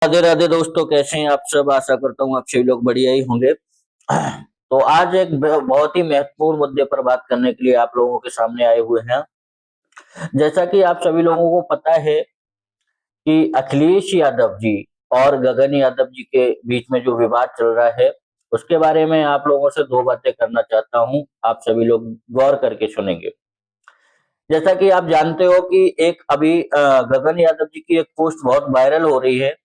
राधे राधे दोस्तों, कैसे हैं आप सब। आशा करता हूँ आप सभी लोग बढ़िया ही होंगे। तो आज एक बहुत ही महत्वपूर्ण मुद्दे पर बात करने के लिए आप लोगों के सामने आए हुए हैं। जैसा कि आप सभी लोगों को पता है कि अखिलेश यादव जी और गगन यादव जी के बीच में जो विवाद चल रहा है, उसके बारे में आप लोगों से दो बातें करना चाहता हूँ। आप सभी लोग गौर करके सुनेंगे। जैसा कि आप जानते हो कि एक अभी गगन यादव जी की एक पोस्ट बहुत वायरल हो रही है,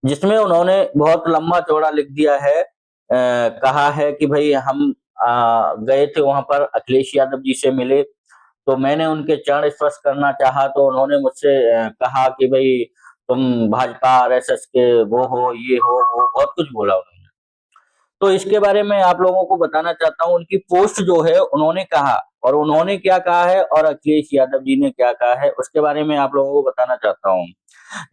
जिसमें उन्होंने बहुत लंबा चौड़ा लिख दिया है। कहा है कि भाई हम गए थे वहां पर, अखिलेश यादव जी से मिले, तो मैंने उनके चरण स्पर्श करना चाहा तो उन्होंने मुझसे कहा कि भाई तुम भाजपा आरएसएस के वो हो, ये हो, वो बहुत कुछ बोला उन्होंने। तो इसके बारे में आप लोगों को बताना चाहता हूँ, उनकी पोस्ट जो है उन्होंने कहा, और उन्होंने क्या कहा है और अखिलेश यादव जी ने क्या कहा है, उसके बारे में आप लोगों को बताना चाहता हूँ।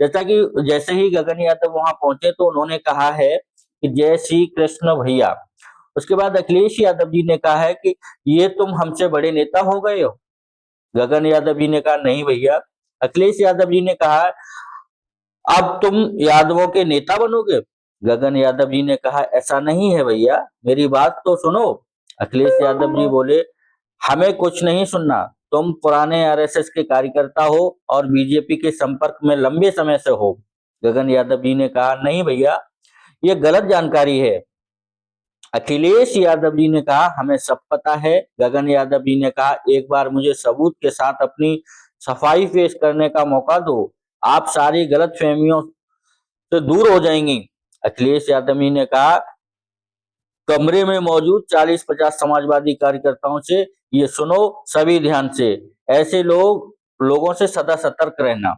जैसा कि जैसे ही गगन यादव वहां पहुंचे तो उन्होंने कहा है कि जय श्री कृष्ण भैया। उसके बाद अखिलेश यादव जी ने कहा है कि ये तुम हमसे बड़े नेता हो गए हो। गगन यादव जी ने कहा नहीं भैया। अखिलेश यादव जी ने कहा अब तुम यादवों के नेता बनोगे। गगन यादव जी ने कहा ऐसा नहीं है भैया, मेरी बात तो सुनो। अखिलेश यादव जी बोले हमें कुछ नहीं सुनना, तुम पुराने आरएसएस के कार्यकर्ता हो और बीजेपी के संपर्क में लंबे समय से हो। गगन यादव जी ने कहा नहीं भैया, ये गलत जानकारी है। अखिलेश यादव जी ने कहा हमें सब पता है। गगन यादव जी ने कहा एक बार मुझे सबूत के साथ अपनी सफाई पेश करने का मौका दो, आप सारी गलत फहमियों से दूर हो जाएंगी। अखिलेश यादव जी ने कहा कमरे में मौजूद 40-50 समाजवादी कार्यकर्ताओं से ये सुनो सभी ध्यान से, ऐसे लोगों से सदा सतर्क रहना।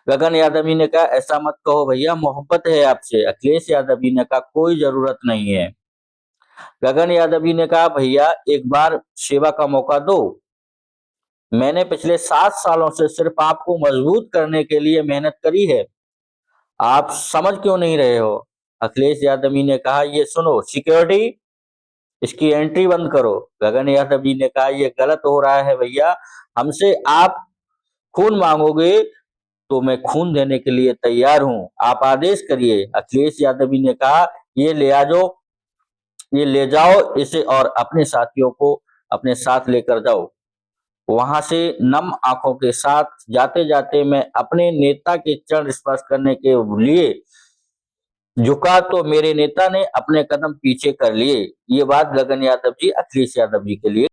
गगन यादव जी ने कहा ऐसा मत कहो भैया, मोहब्बत है आपसे। अखिलेश यादव जी ने कहा कोई जरूरत नहीं है। गगन यादव जी ने कहा भैया एक बार सेवा का मौका दो, मैंने पिछले 7 सालों से सिर्फ आपको मजबूत करने के लिए मेहनत करी है, आप समझ क्यों नहीं रहे हो। अखिलेश यादव जी ने कहा ये सुनो सिक्योरिटी, इसकी एंट्री बंद करो। गगन यादव जी ने कहा ये गलत हो रहा है भैया, हमसे आप खून मांगोगे तो मैं खून देने के लिए तैयार हूं, आप आदेश करिए। अखिलेश यादव जी ने कहा ये ले आ जाओ, ये ले जाओ इसे और अपने साथियों को अपने साथ लेकर जाओ। वहां से नम आंखों के साथ जाते जाते मैं अपने नेता के चरण स्पर्श करने के लिए झुका तो मेरे नेता ने अपने कदम पीछे कर लिए। ये बात गगन यादव जी अखिलेश यादव जी के लिए